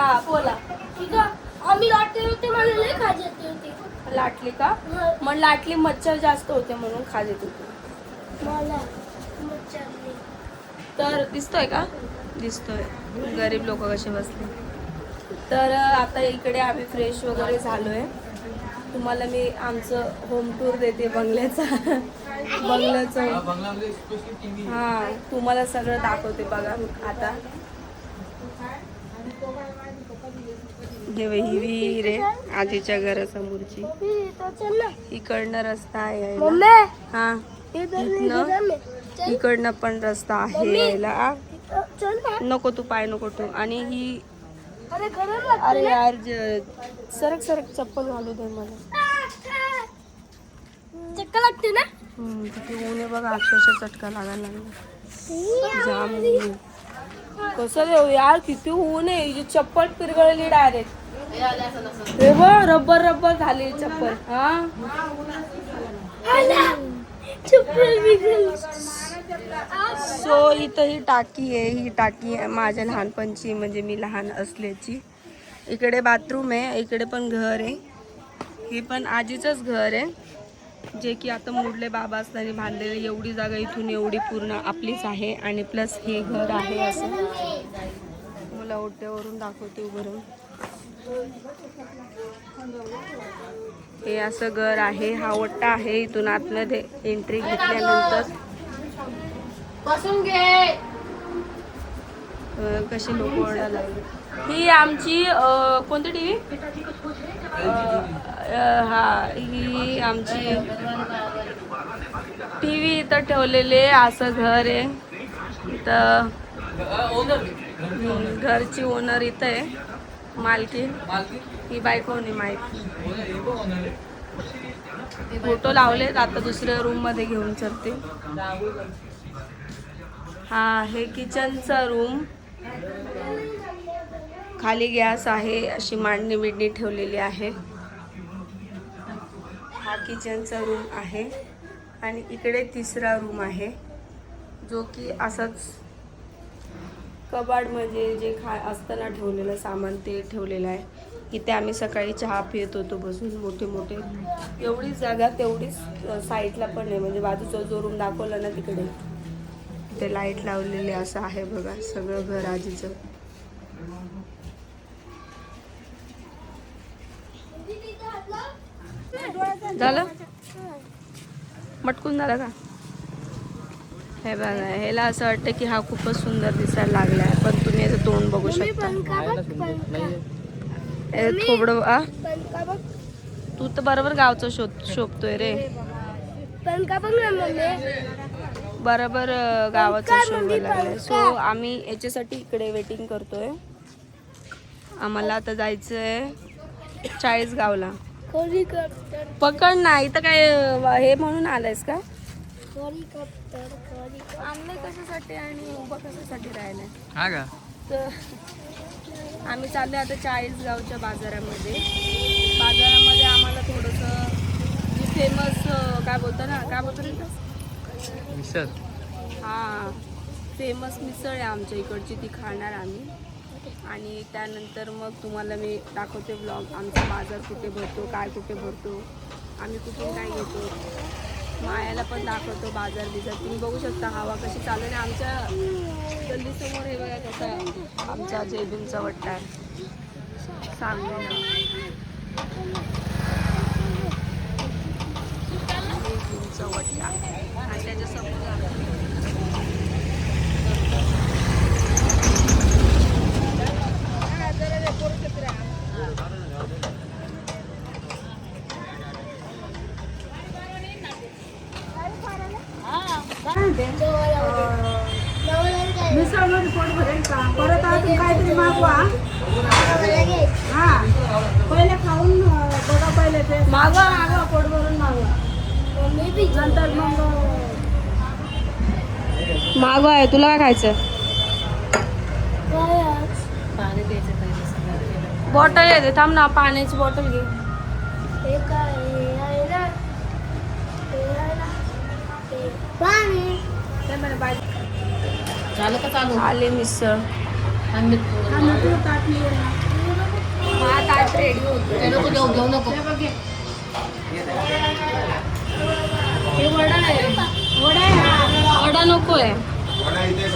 हा बोला. ठीक आहे आम्ही लाटले होते मला लय खाज येते होती. लाटली का? मग लाटली मच्छर जास्त होते म्हणून खाज येत होती. मला मच्छर नाही. तर दिसतोय का? दिसतोय. गरीब लोक कसे बसले. तर आता इकडे आम्ही फ्रेश वगैरे झालोय. तुम्हाला मी आमचं होम टूर देते बंगल्याचा. बंगल्याचं हा तुम्हाला सगळं दाखवते बघा आता. हे ही विहीर आहे आजीच्या घरासमोरची. इकडनं रस्ता आहे यायला. हा इकडनं पण रस्ता आहे यायला. नको तू पाय नको तू. आणि ही अरे यार सरक सरक चप्पल घालू दे मला. चक्कर लागते ना. किती ऊन आहे बघा. अक्षरशः चटका लागायला लागला. जाम ऊन. कसं देऊ यार किती ऊन आहे. ही चप्पल पिरगळली डायरेक्ट. हे बघ रब्बर रब्बर झाली चप्पल. हा सो इथं ही टाकी आहे. ही टाकी आहे माझ्या लहानपणची म्हणजे मी लहान असल्याची. इकडे बाथरूम आहे. इकडे पण घर आहे. हे पण आजीचंच घर आहे जे की आता मोडले बाबा असताना बांधलेले. एवढी जागा इथून एवढी पूर्ण आपलीच आहे. आणि प्लस हे घर आहे. असं मला ओट्यावरून दाखवते उभं राहून. हे असं घर आहे. हा ओटा आहे. इथून आतमध्ये एंट्री घेतल्यानंतर बसून घे. कशी लोक ओरडायला लागली. ही आमची कोणती टीव्ही. हा ही आमची टीव्ही इथं ठेवलेले. असं घर आहे इथं. घरची ओनर इथं आहे. मालकी ही बायको नाही माहिती. फोटो लावलेत. आता दुसऱ्या रूम मध्ये घेऊन चलते. हा आहे किचनचा रूम. खाली गॅस आहे. अशी मांडणी बिडणी ठेवलेली आहे. हा किचनचा रूम आहे. आणि इकडे तिसरा रूम आहे जो की असाच कबाड म्हणजे जे असताना ठेवलेलं सामान ते ठेवलेलं आहे. इथे आम्ही सकाळी चहा पित होतो बसून. मोठे मोठे एवढीच जागा तेवढीच साईडला पण आहे. म्हणजे बाजूचा जो रूम दाखवला ना तिकडे ते लाईट लावलेले असं आहे बघा सगळं घर आजीचं. झालं मटकून झालं का? हे बघा ह्याला असं वाटतं की हा खूपच सुंदर दिसायला लागला आहे. पण तुम्ही याचं तोंड बघू शकता. थोडं तू तर बरोबर गावचं शोभतोय रे. बरोबर गावाचं शोभायला लागलाय. सो आम्ही याच्यासाठी इकडे वेटिंग करतोय. आम्हाला आता जायचंय 40 गावला. पकड नाही तर काय हे म्हणून आलायस का? आणलंय कशासाठी आणि उभं कशासाठी राहिलाय? हा का? तर आम्ही चाललोय आता 40 गावच्या बाजारामध्ये. बाजारामध्ये आम्हाला थोडंसं जी फेमस काय बोलतो ना काय बोलतो मिसळ. हा फेमस मिसळ आहे आमच्या इकडची. ती खाणार आम्ही. आणि त्यानंतर मग तुम्हाला मी दाखवते ब्लॉग. आमचा बाजार कुठे भरतो काय कुठे भरतो आम्ही कुठून काय घेतो. मायाला पण दाखवतो बाजार बिजार. तुम्ही बघू शकता हवा कशी चालू आहे. आमच्या गल्लीसमोर हे बघा कसं आमचा जयभीमचा वट्टा आहे. सांगू ना जयभीमचा वट्टा आणि त्याच्यासमोर मिसळमध्ये पोट भरेल का? परत अजून काहीतरी मागवा. हा पहिले खाऊन बघा. पहिले ते मागवा मागवा पोट भरून मागवा. नंतर मग मागवा आहे. तुला काय खायचं? पाणी प्यायचं. बॉटल येते थांब ना. पाण्याची बॉटल घे. झालं का चालू? आले मिसळ. हा ताट रेडी होतो. घेऊ नको. हे वडा आहे. वडा नकोय.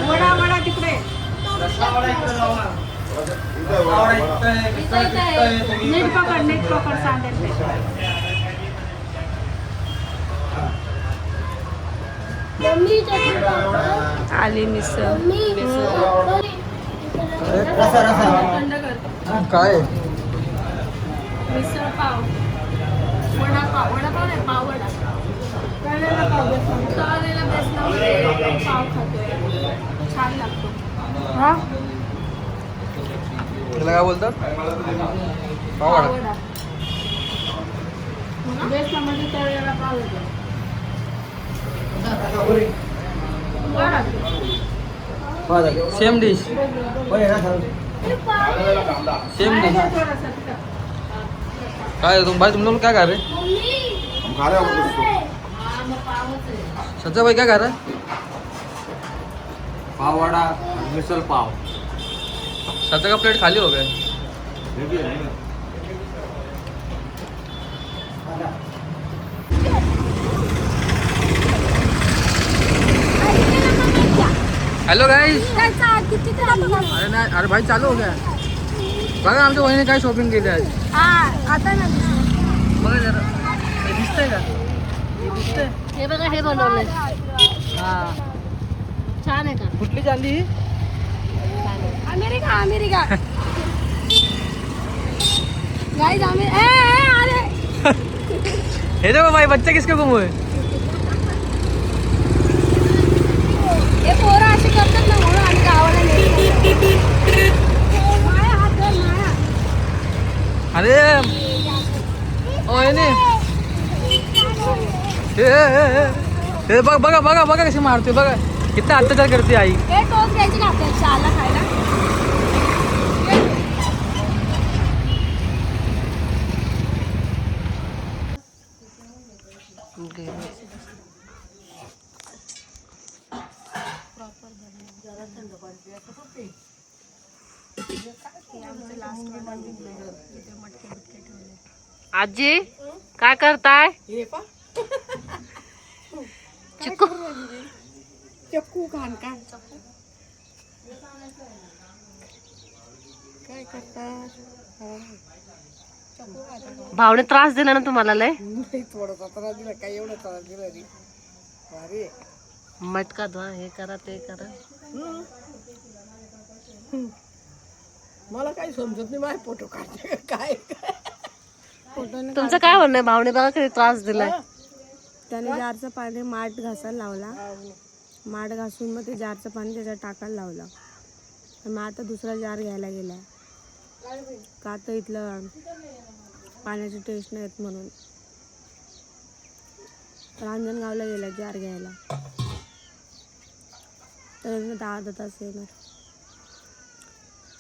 वडा तिकडे. नीट पकड सांगेल. मम्मी चटणी पापड. आली मिसळ. मम्मी थंड कर. काय मिसळ पाव. वडापाव नाही पाव वडा. तळलेला बेसनामध्ये पाव खातोय. छान लागतो. हा त्याला काय बोलतात पाव वडा. बेसनामध्ये तळलेला पाव येतो. सेम डिश सेम डिश काय तुम भाई तुम लोग क्या खा रहे हम खा रहे हैं सच्चा भाई क्या खा रहा है पाव वड़ा मिसल पाव सच्चा का प्लेट खाली हो गया हॅलो गाईज अरे नाही अरे भाई चालू हो गया बघा आमच्या वहिनी काय शॉपिंग केली आज आता ना बघा जरा हे दिसतंय का हे दिसतंय हे बघा हे बनवलंय. हा छान आहे का? कुठली चालली ही अमेरिका गाइस अरे हे देखो भाई बच्चे किसके गुम हुए हे पोरं असे करतात ना म्हणून आम्ही गावाला माया हात धर माया. अरे ओ येणे हे बघ बघा बघा बघा कशी मारते बघा कितना अत्याचार करते आई हे टोस्ट घ्यायची का आपल्याला चहाला खायला. आजी काय करताय? चिकू चक्कू खान का काय करतात. भावने त्रास दिला ना तुम्हाला लय थोडासा त्रास दिला काय एवढा त्रास दिला रे अरे मटका धुवा हे करा ते करा. मला काही समजत नाही माझे फोटो काढते काय तुमचं काय म्हणणं आहे? भावने बघा किती त्रास दिलाय. त्याने जारचं पाणी माठ घासायला लावला. माठ घासून मग ते जारचं पाणी त्याच्यात टाकायला लावलं. मग आता दुसरा जार घ्यायला गेलाय का तर इथलं पाण्याची टेस्ट नाही येत म्हणून. रांजणगावला गेला जार घ्यायला तर 10 तास येणार.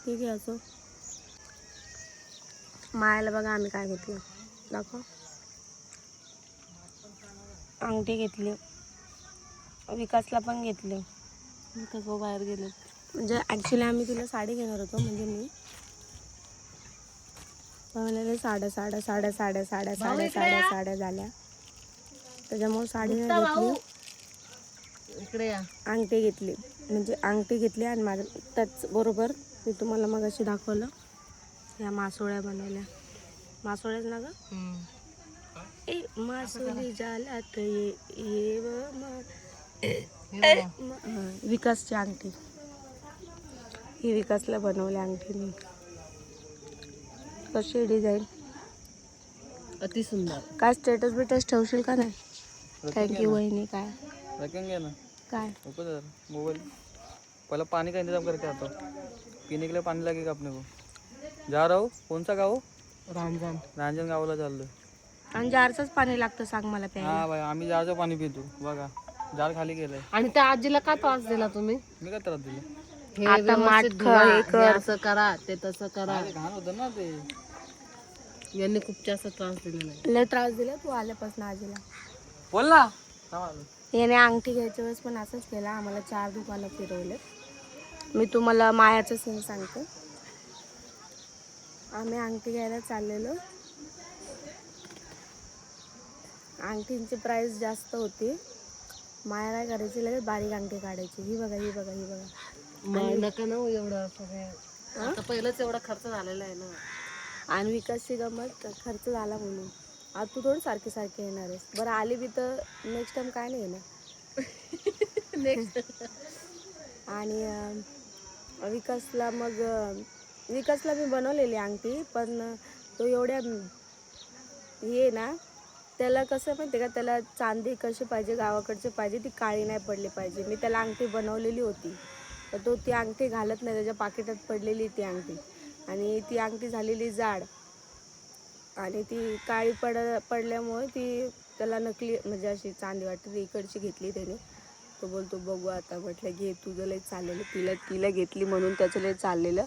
ठीक आहे असो. मायाला बघा आम्ही काय घेतलं दाखव. अंगठी घेतली. विकासला पण घेतली. विकास भाऊ बाहेर गेले. म्हणजे ॲक्च्युली आम्ही तिला साडी घेणार होतो. म्हणजे मी म्हणाले साड्या झाल्या त्याच्यामुळे साडी नाही घेतली. इकडे या. अंगठी घेतली. म्हणजे अंगठी घेतली आणि माझं त्याच बरोबर मी तुम्हाला मग अशी दाखवलं ह्या मासोळ्या बनवल्या. मासोळ्याच ना गं ए मासोळी जालात ये विकासची अंगठी. ही विकासला बनवली अंगठी मी. कशी डिझाईन अति सुंदर. काय स्टेटस बिटस ठेवशील का नाही. थँक्यू वहिनी. काय रखेंगे ना काय रुको जरा मोबाइल पहले पानी का इंतजाम करके आता हूँ पीने के लिए पानी लगेगा अपने को. जा रहा हूँ कौन सा गाँव रांजण. रांजण गावाला चाललोय. आणि जारचंच पाणी लागतं सांग मला प्यायला. हा भाई आम्ही जारचं पाणी पितो बघा जार खाली केलंय. आणि त्या आजीला का त्रास दिला तुम्ही? मी काय त्रास दिला हे आता व्यवस्थित माठ धुवा, हे हे कर. असं करा ते तसं करा. अरे घाण होतं ना ते. यांनी खूप जास्त त्रास दिलेला आहे. लय त्रास दिला तू आल्यापासून आजीला. बोल ना थांब आलो. याने अंगठी घ्यायच्या वेळेस पण असंच केलं. आम्हाला 4 दुकानं फिरवले. मी तुम्हाला मायाचं सीन सांगते. आम्ही अंगठी घ्यायला चाललेलो. अंगठींची प्राइस जास्त होती. माया काय करायची, लगेच बारीक अंगठी काढायची. ही बघा ही बघा ही बघा. नका ना एवढं सगळं, आता पहिलंच एवढा खर्च झालेला आहे ना. आणि विकासची गमत खर्च झाला म्हणून. आता तू थोडी सारखी सारखी येणार आहेस. बरं आली बी तर नेक्स्ट टाइम काय नाही येणार. नेक्स्ट आणि विकासला मी बनवलेली अंगठी, पण तो एवढ्या हे ना, त्याला कसं माहिती का, त्याला चांदी कशी पाहिजे, गावाकडची पाहिजे, ती काळी नाही पडली पाहिजे. मी त्याला अंगठी बनवलेली होती, तर तो ती अंगठी घालत नाही. त्याच्या पाकिटात पडलेली ती अंगठी, आणि ती अंगठी झालेली जाड, आणि ती काळी पडल्यामुळे ती त्याला नकली म्हणजे अशी चांदी वाटते. इकडची घेतली त्याने. तो बोलतो बघू आता. म्हटलं घे, तुझं लय चाललेलं. तिला घेतली म्हणून त्याचं लय चाललेलं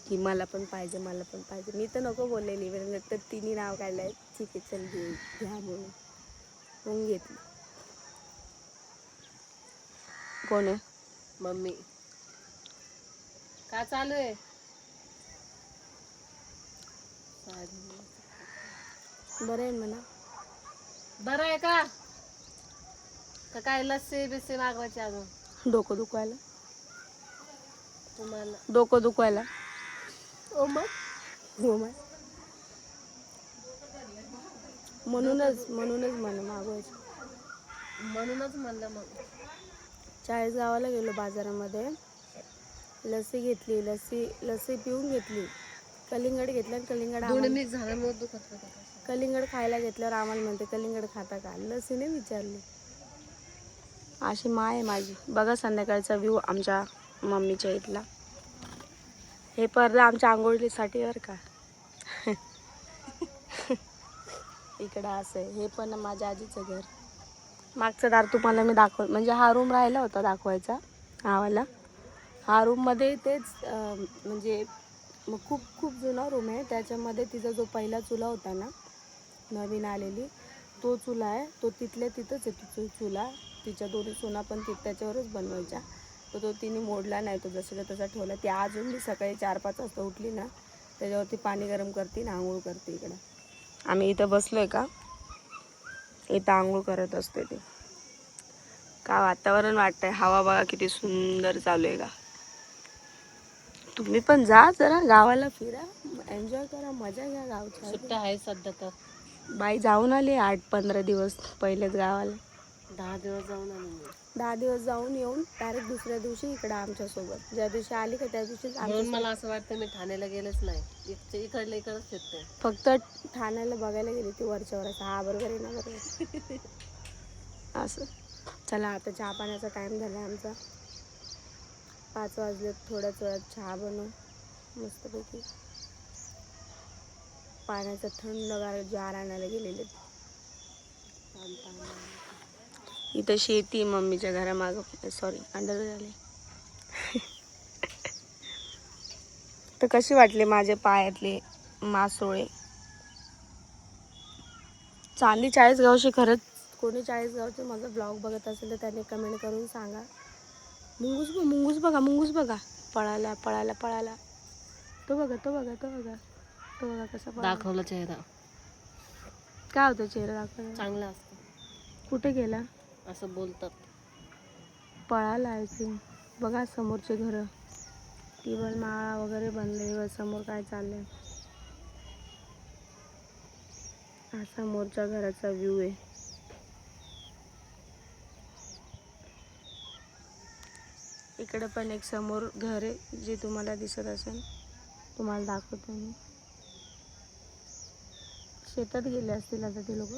की मला पण पाहिजे मला पण पाहिजे. मी तर नको बोललेली, तर तिने नाव काढलंय, ठीक आहे चल घ्या म्हणून मग घेतली. कोण आहे? मम्मी. काय चालू आहे? बरं आहे म्हणा. बरं आहे का? काय लस्सी बिस्सी मागवायची अजून? डोकं दुखवायला. तुम्हाला डोकं दुखवायला. ओ मग म्हणूनच म्हणून मागवायचं. म्हणूनच म्हणलं. मग चाळीसगावला गेलो बाजारामध्ये. लस्सी घेतली. लस्सी पिऊन घेतली. कलिंगड घेतलं. कलिंगड खायला घेतल्यावर आम्हाला म्हणते कलिंगड खाता का? लस्सीने विचारली. अशी माय आहे माझी. बघा संध्याकाळचा व्ह्यू आमच्या मम्मीच्या इथला. हे पडलं आमच्या आंघोळीसाठी बरं का. इकडं असं आहे. हे पण माझ्या आजीचं घर. मागचं दार तुम्हाला मी म्हणजे हा रूम राहिला होता दाखवायचा हावाला. हा रूममध्ये तेच म्हणजे मग खूप जुना रूम आहे. त्याच्यामध्ये तिचा जो पहिला चुला होता ना, नवीन आलेली, तो चुला आहे. तो तिथल्या तिथंच आहे. चुला तिच्या दोन्ही सुना पण त्याच्यावरच बनवायच्या. तर तो तिने मोडला नाही. तो जसं तसा ठेवला. ती अजून बी सकाळी 4-5 वाजता उठली ना, त्याच्यावरती पाणी गरम करते ना आंघोळ करते. इकडं आम्ही इथं बसलोय का, इथं आंघोळ करत असते ते. का वातावरण वाटतंय. हवा बघा किती सुंदर चालू आहे का. तुम्ही पण जा जरा गावाला, फिरा, एन्जॉय करा, मजा घ्या गावच्या. सुट्ट्या आहे सध्या तर. बाई जाऊन आली 8-15 दिवस पहिलेच गावाला. 10 दिवस जाऊन आले मी. 10 दिवस जाऊन येऊन डायरेक्ट दुसऱ्या दिवशी इकडं आमच्यासोबत. ज्या दिवशी आली का त्या दिवशीच म्हणून मला असं वाटतं मी ठाण्याला गेलेच नाही. इकडच फिरते. फक्त ठाण्याला बघायला गेली ती वरच्यावर. हा बरोबर आहे ना, बरोबर. असं चला आता चहा पाण्याचा टाईम झाला आमचा. 5 वाजले. थोड्याच वेळात चहा बनवू मस्तपैकी. पाण्याचा थंडगार जार आणायला गेलेले. इथं शेती मम्मीच्या घरामागं. सॉरी अंडर झाले. तर कशी वाटले माझे पायातले मासोळे? चांदी चाळीसगावशी. खरंच कोणी चाळीसगावचे माझा ब्लॉग बघत असेल तर त्याने कमेंट करून सांगा. मुंगूस बघा. पळाला. तो बघा कसा पळाला. दाखवलं चेहरा. काय होतं चेहरा दाखवला? चांगला असतं. कुठे गेला? असं बोलतात. पळाला आय थिंक. बघा समोरचे घर, टिबल माळा वगैरे बनले. समोर काय चाललंय हा समोरच्या घराचा व्ह्यू आहे. इकडे पण एक समोर घर आहे जे तुम्हाला दिसत असेल. तुम्हाला दाखवतो मी. शेतात गेले असतील आता ते लोक.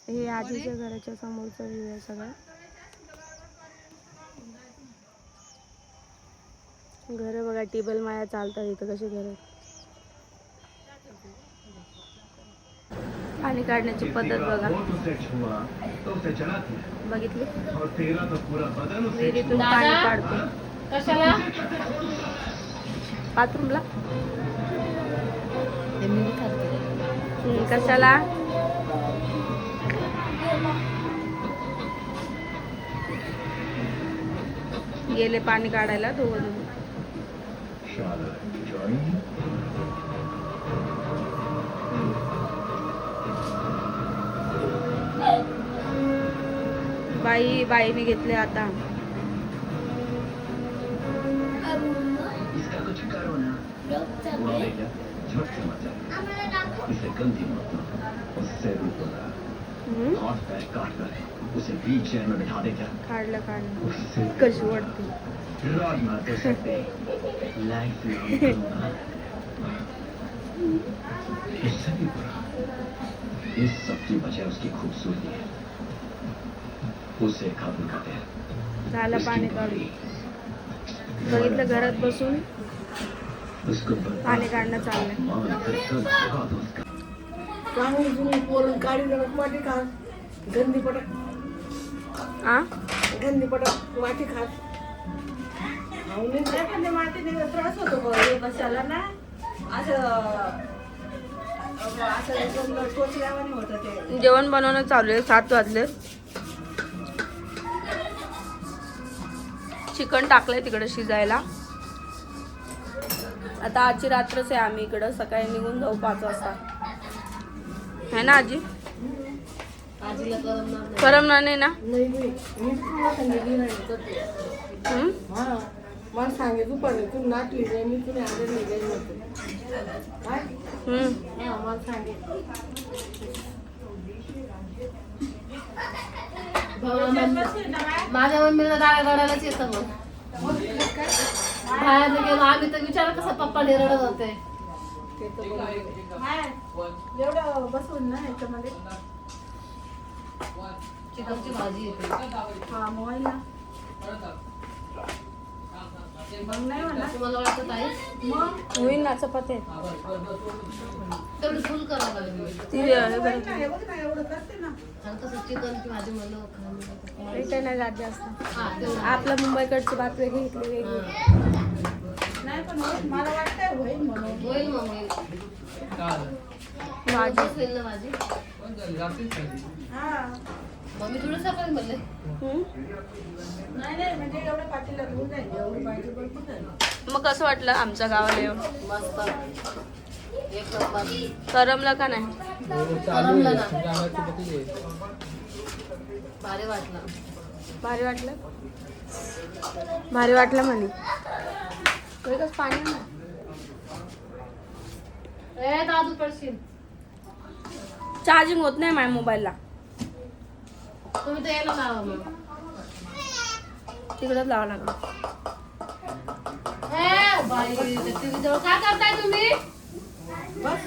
हे आजीच्या घराच्या समोरचा व्ह्यू आहे सगळा. घर बघा. टेबल माया चालतात इथं. कशी घर आहेत. पाणी काढण्याची पद्धत बघा. बघितली. विहिरीतून पाणी काढतो. कशाला? बाथरूमला. कशाला? गेले पाणी काढायला दोघं. काही बाईने घेतले आता. काढलं कशी वाटते. इस सबकी वजह उसकी खूबसूरती है. उसे काबू करते हैं. झालं पाणी काढून. बघितलं घरात बसून उसको पाणी काढणं चाललंय. आ गंदी पटक माती खात माती त्रास होतो बसायला ना. जेवण बनवणं चालू आहे. 7 वाजले. चिकन टाकलंय तिकडे शिजायला. आता आजची रात्रच आहे. आम्ही इकडं सकाळी निघून जाऊ 5 वाजता. है ना आजी? करमणार नाही ना? मला सांगितलं पण तू नाटली नाही. मी तुला आले नाही मला सांगितलं. माझ्या मम्मीला डाव्या गाड्यालाच येतं मग. बाहेर गेलो आम्ही तर विचार कसा पप्पा रडत होते. एवढं बसून ना याच्यामध्ये चिकनची भाजी येते. हा मोबाईल ना मग नाही म्हणा तुम्हाला वाटत आहे मग होईल ना चपाती. तेवढी फुल करावं लागेल. एवढं करते ना. तसं चिकनची भाजी म्हणलं रिटर्न नाही जात जास्त. हा तेवढं. आपल्या मुंबईकडची बात वेगळी इकडे वेगळी. नाही पण मला वाटतंय होईल म्हणून. होईल मग होईल. भाजी होईल ना भाजी. हा मग मी थोडं सकाळी म्हणले. नाही म्हणजे एवढं पाटीला घेऊन जाईल. एवढी पाहिजे भरपूर झाली. मग कसं वाटलं आमच्या गावाला येऊन? मस्त एक नंबर. करमलं का नाही? करमलं ना. भारी वाटलं. भारी वाटलं. भारी वाटलं म्हणे. वेगळंच पाणी आहे ना. ए दादू पडशील. चार्जिंग होत नाही माझ्या मोबाईलला. तुम्ही तर यायला लावा मग. तिकडंच लावा लागलं. ए बाई टीव्ही जवळ काय करताय तुम्ही? बस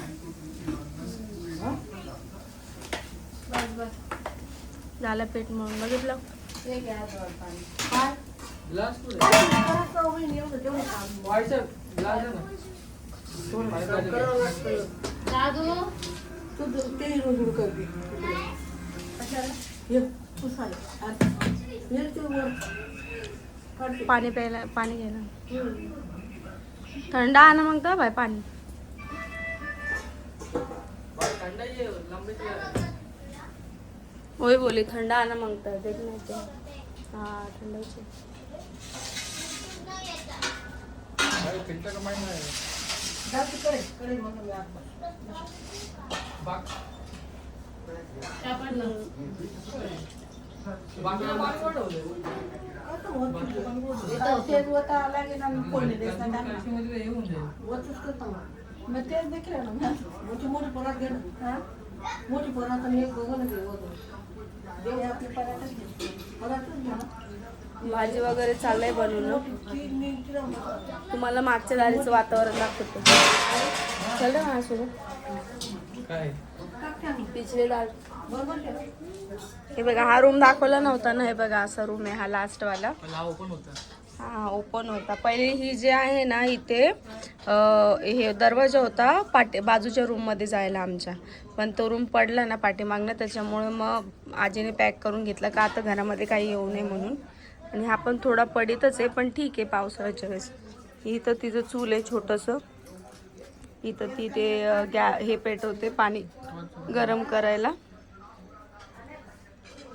झालं पेट म्हणून. बघितलं ते घ्या जवळ पाणी. ग्लास करायचं होईल एवढं तेवढं काम. व्हाट्सअप ग्लास आहे ना. दादू तू ते रोजून करते ये तू पाणी प्यायला. पाणी घ्यायला थंड आणा मग का बाय पाणी. होय बोली थंड आणा मग तर देख नाही ते. हा थंडाची. फिल्टर का माहिती नाही. जास्त कडे मग मी आता काय पडलं? तेच होता लागे ना कोणी देत नाही त्यांना. वचूच करतो मग तेच देखील आहे ना. मोठी मोठी परात घे ना. मोठी परात आणि एक बघून घे होतं. देव आपली परातच घे. परातच घ्या ना. भाजी वगैरे चाललंय बनवणं. तुम्हाला मागच्या दारीचं वातावरण दाखवतो. चल रे माझ्यासोबत. काय पिछले दाल. बरोबर घे. हे बघा हा रूम दाखवला नव्हता ना. हे बघा असा रूम आहे हा लास्ट वाला. मला ओपन होता. हा ओपन होता पहिले. ही जे आहे ना इथे हे दरवाजा होता बाजूच्या रूममध्ये जायला आमच्या. पण तो रूम पडला ना पाठीमागनं. त्याच्यामुळे मग आजीने पॅक करून घेतला का आता घरामध्ये काही येऊ नये म्हणून. आणि हा पण थोडा पडीतच आहे पण ठीक आहे पावसाळ्याच्या वेळेस. इथं तिचं चूल आहे छोटंसं. इथं ती ते हे पेटवते पाणी गरम करायला.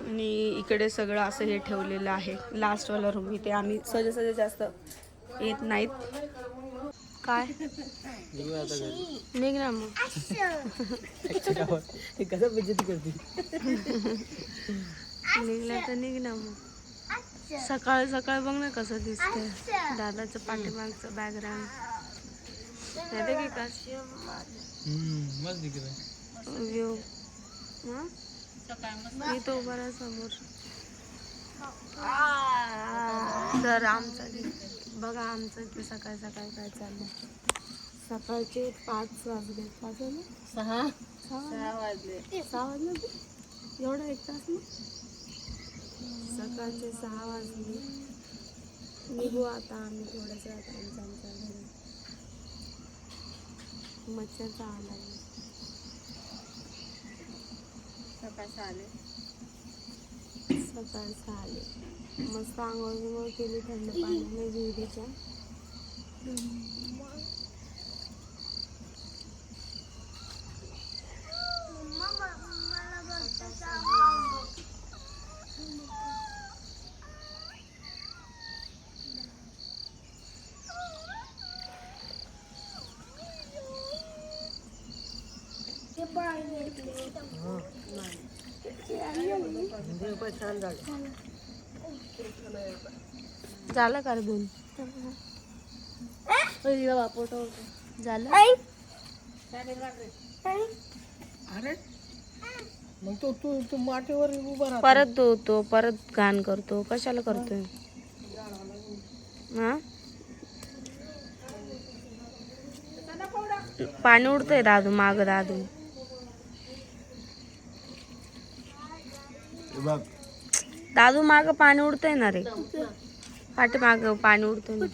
आणि इकडे सगळं असं हे ठेवलेलं आहे. लास्टवाला रूम. इथे आम्ही सहज जास्त येत नाहीत. काय निघ ना मग. कसं बेइज्जती करते. निघलं तर निघ ना मग. सकाळ सकाळ बघ ना कसं दिसतंय दादाचं पाठीमागचं बॅकग्राऊंड. नाही की का मस्त दिख रहा है. व्ह्यू. मी तो उभा राहा समोर. तर आमचं बघा आमचं की सकाळ सकाळ काय चाललंय. सकाळचे 5 वाजले. 5 वाजले? 6 वाजले. 6 वाजले एवढा 1 तास ना. सकाळचे 6 वाजले. निघू आता आम्ही थोडंसं आमच्या घरी. मच्छरचा आला सकाळचं आले. मस्त आंघोळ बिंघोळ केली थंड पाण्याने विहिरीच्या. झालं का रे बोल. झालं. अरे मग तू मातीवर उभा राहा. परत धुतो परत घाण करतो. कशाला करतोय हा. पाणी उडतंय दादू माग. दादू माग पाणी उडतंय ना रे. पाठी माग पाणी उडतंय ना.